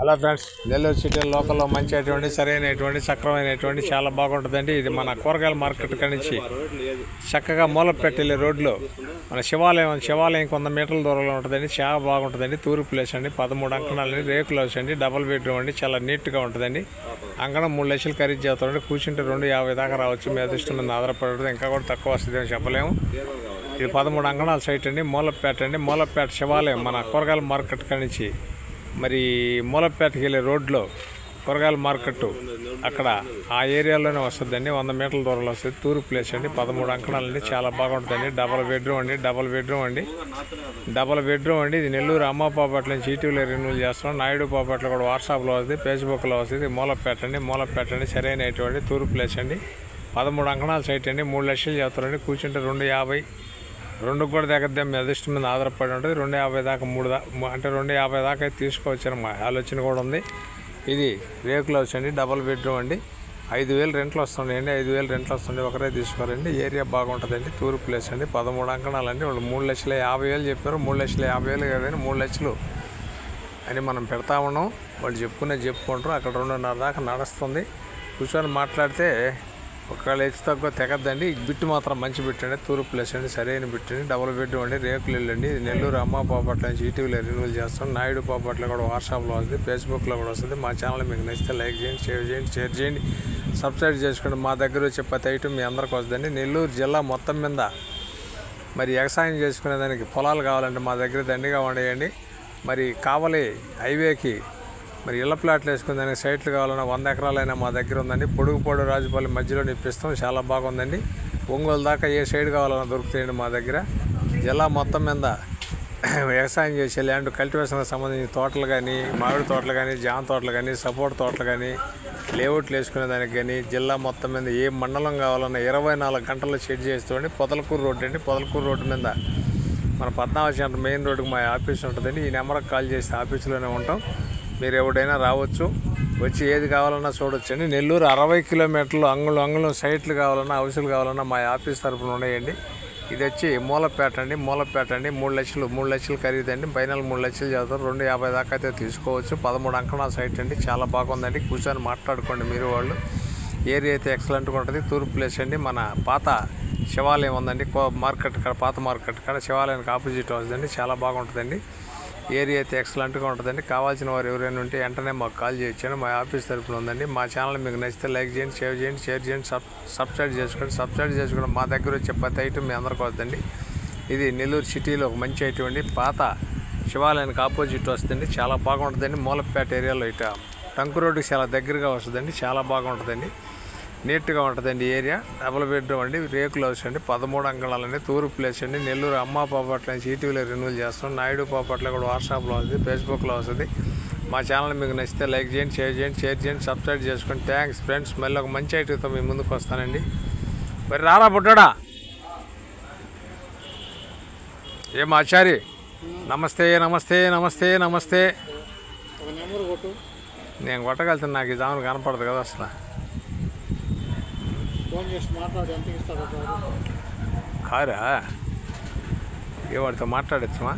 Hello friends, Nellore city లోకల్లో మంచి సరైనటువంటి సక్రమైనటువంటి చాలా బాగుంటుందండి. ఇది మన కూరగాయల మార్కెట్ నుంచి చక్కగా మూలపేట వెళ్ళే రోడ్లో మన శివాలయం 100 మీటర్ల దూరంలో ఉంటుందండి. చాలా బాగుంటుందండి. తూర్పు ప్లేస్ అండి, 13 అంకణాలండి, రేకులు హౌస్ అండి, డబుల్ బెడ్రూమ్ అండి. చాలా నీట్గా ఉంటుందండి. అంకణం 3 లక్షలు ఖరీదు చేస్తామండి. కూర్చుంటే 250 దాకా రావచ్చు. మీ అదృష్టం మీద ఆధారపడుతుంది. ఇంకా కూడా తక్కువ వస్తుందేమో చెప్పలేము. ఇది 13 అంకణాల సైట్ అండి. మూలపేట శివాలయం మన కూరగాయల మార్కెట్ నుంచి మరి మూలపేటకి వెళ్ళే రోడ్లో కూరగాయల మార్కెట్ అక్కడ ఆ ఏరియాలోనే వస్తుందండి. 100 మీటర్ల దూరంలో వస్తుంది. తూర్పు ప్లేస్ అండి, 13 అంకణాలండి. చాలా బాగుంటుందండి. డబుల్ బెడ్రూమ్ అండి. ఇది నెల్లూరు అమ్మాపాపట్ల నుంచి ఈటీవీలో రెన్యూల్ చేస్తున్నాం. నాయుడు పాపట్ల కూడా వాట్సాప్లో వస్తుంది, ఫేస్బుక్లో వస్తుంది. మూలపేట అండి సరైనటువంటి తూర్పు ప్లేస్ అండి. 13 అంకణాల సైట్ అండి. 3 లక్షలు చేస్తారండి. కూర్చుంటే 2 కూడా దగ్గర మీ అదృష్టం మీద ఆధారపడి ఉంటుంది. 250 దాకా అంటే 250 దాకా అయితే తీసుకోవచ్చని మా ఆలోచన కూడా ఉంది. ఇది రేకులు హౌస్ అండి, డబుల్ బెడ్రూమ్ అండి. 5,000 రెంట్లు వస్తుండేయండి. 5,000 రెంట్లు వస్తుండే, ఒకరే తీసుకోరండి. ఏరియా బాగుంటుందండి. తూర్పు ప్లేస్ అండి. 13 అంకణాలండి. వాళ్ళు 3,50,000 చెప్పారు. 3,50,000 కదండి, 3 లక్షలు అని మనం పెడతా ఉన్నాం. వాళ్ళు చెప్పుకుంటారు. అక్కడ 2.5 దాకా నడుస్తుంది. కూర్చొని మాట్లాడితే ఒకవేళ హెచ్చు తక్కువ తెగద్దండి. బిట్టు మాత్రం మంచి బిట్ అండి. తూర్పు ప్లేస్ అండి, సరైన బిట్ అండి. డబుల్ బెడ్రూమ్ అండి, రేకులు ఇల్లు అండి. ఇది నెల్లూరు అమ్మాపాపట్ల నుంచి ఈటీవీలో రెన్యూల్ చేస్తాం. నాయుడు పాపట్ల కూడా వాట్సాప్లో వస్తుంది, ఫేస్బుక్లో కూడా వస్తుంది. మా ఛానల్ మీకు నచ్చితే లైక్ చేయండి, షేర్ చేయండి, సబ్స్క్రైబ్ చేసుకోండి. మా దగ్గర వచ్చే ప్రతి ఐటమ్ మీ అందరికి వస్తుందండి. నెల్లూరు జిల్లా మొత్తం మీద మరి వ్యవసాయం చేసుకునేదానికి పొలాలు కావాలంటే మా దగ్గర దండిగా ఉండేయండి. మరి కావలి హైవేకి మరి ఇళ్ల ప్లాట్లు వేసుకునే దానికి సైట్లు కావాలన్నా 100 ఎకరాలైనా మా దగ్గర ఉందండి. పొడుగు రాజుపల్లి మధ్యలో ఇప్పిస్తాం. చాలా బాగుందండి. ఒంగోలు దాకా ఏ సైడ్ కావాలన్నా దొరుకుతాయండి మా దగ్గర. జిల్లా మొత్తం మీద వ్యవసాయం చేసే ల్యాండ్ కల్టివేషన్కి సంబంధించిన తోటలు కానీ, మామిడి తోటలు కానీ, జామ తోటలు కానీ, సపోర్ట్ తోటలు కానీ, లేఅవుట్లు వేసుకునే దానికి కానీ జిల్లా మొత్తం మీద ఏ మండలం కావాలన్నా 24 గంటల్లో షెడ్ చేస్తామండి. పొదలకూరు రోడ్డు అండి. పొదలకూరు రోడ్డు మీద మన 14 సెంటర్ మెయిన్ రోడ్డుకి మా ఆఫీస్ ఉంటుందండి. ఈ నెంబర్కి కాల్ చేస్తే ఆఫీసులోనే ఉంటాం. మీరు ఎవడైనా రావచ్చు, వచ్చి ఏది కావాలన్నా చూడొచ్చండి. నెల్లూరు 60 కిలోమీటర్లు అంగుళం సైట్లు కావాలన్నా, హౌసులు కావాలన్నా మా ఆఫీస్ తరఫున ఉన్నాయండి. ఇది వచ్చి మూలపేట అండి. 3 లక్షలు ఖరీదండి. ఫైనల్ 3 లక్షలు చేస్తారు. 250 దాకా అయితే తీసుకోవచ్చు. 13 అంకణాల సైట్ అండి. చాలా బాగుందండి. కూర్చొని మాట్లాడుకోండి మీరు వాళ్ళు. ఏరియా అయితే ఎక్సలెంట్గా ఉంటుంది. తూర్పు ప్లేస్ అండి. మన పాత శివాలయం ఉందండి. మార్కెట్ కాడ, పాత మార్కెట్ కాడ శివాలయానికి ఆపోజిట్ వస్తుందండి. చాలా బాగుంటుందండి. ఏరియా అయితే ఎక్సలెంట్గా ఉంటుందండి. కావాల్సిన వారు ఎవరైనా ఉంటే వెంటనే మాకు కాల్ చేయొచ్చండి. మా ఆఫీస్ తరఫున ఉందండి. మా ఛానల్ మీకు నచ్చితే లైక్ చేయండి, షేర్ చేయండి, సబ్స్క్రైబ్ చేసుకోండి. మా దగ్గర వచ్చే ప్రతి ఐటమ్ మీ అందరికీ వస్తుందండి. ఇది నెల్లూరు సిటీలో ఒక మంచి ఐటమ్ అండి. పాత శివాలయానికి ఆపోజిట్ వస్తుందండి. చాలా బాగుంటుందండి. మూలపేట ఏరియాలో ఇట టంకు రోడ్డుకి చాలా దగ్గరగా వస్తుందండి. చాలా బాగుంటుందండి. నీట్గా ఉంటుందండి ఏరియా. డబుల్ బెడ్రూమ్ అండి, రేకులు హౌస్ అండి, 13 అంకణాలండి. తూర్పు ప్లేస్ అండి. నెల్లూరు అమ్మాపాపట్ల నుంచి ఈటీవీలో రెన్యూల్ చేస్తాం. నాయుడు పాపట్ల కూడా వాట్సాప్లో వస్తుంది, ఫేస్బుక్లో వస్తుంది. మా ఛానల్ మీకు నచ్చితే లైక్ చేయండి, షేర్ చేయండి, సబ్స్క్రైబ్ చేసుకోండి. Thanks friends. మళ్ళీ ఒక మంచి ఐటమ్తో మీ ముందుకు వస్తానండి. మరి రారా పుట్టాడా ఏం ఆచారి. నమస్తే. నేను కొట్టగలుగుతాను. నాకు ఈ జాములు కనపడదు కదా అసలు. కారా ఏ వాడితో మాట్లాడచ్చుమా?